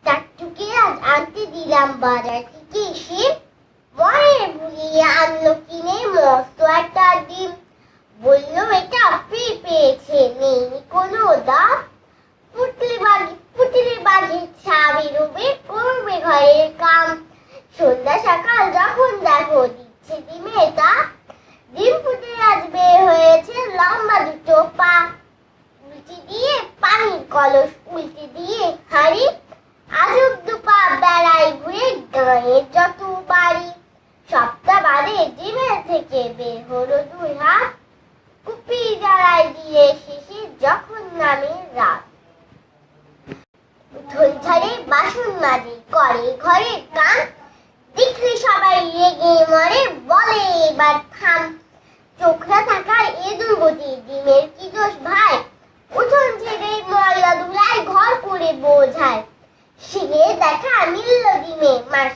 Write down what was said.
চাটুকে আজ আনতে দিলাম বাজার থেকে এসে, মনে ভুলিয়ে আনলো কিনে মস্ত একটা ডিম। বললো এটা ফ্রি পেয়েছে, নেই কোনো দাম। ফুটলে বাঘে ছা বেরোবে, করবে ঘরের কাম। সন্ধ্যা সকাল যখন দেখো দিচ্ছে ডিমের দাম। ডিম ফুটে আজ বের হয়েছে লম্বা দুটো পা। উল্টে দিয়ে পানির কলস, উল্টে দিয়ে হাড়ি। আজব দুপা বেড়ায় ঘুরে গাঁয়ের যত বাড়ি। সপ্তাহ বাদে ডিমের থেকে বের হলো দুই হাত। কুপি জ্বালায় দিয়ে শেষে যখন নামে রাত। উঠোন ঝাড়ে বাসন মাজে, করে ঘরের কাম। দেখলে সবাই রেগে মরে, বলে এবার থাম। চোখ না থাকার এ দুর্গতি, ডিমের কি দোষ ভাই? উঠোন ছেড়ে ময়লা ধুলায় ঘর করে বোঝায়। শিখে দেখা মিলল ডিমে, মাস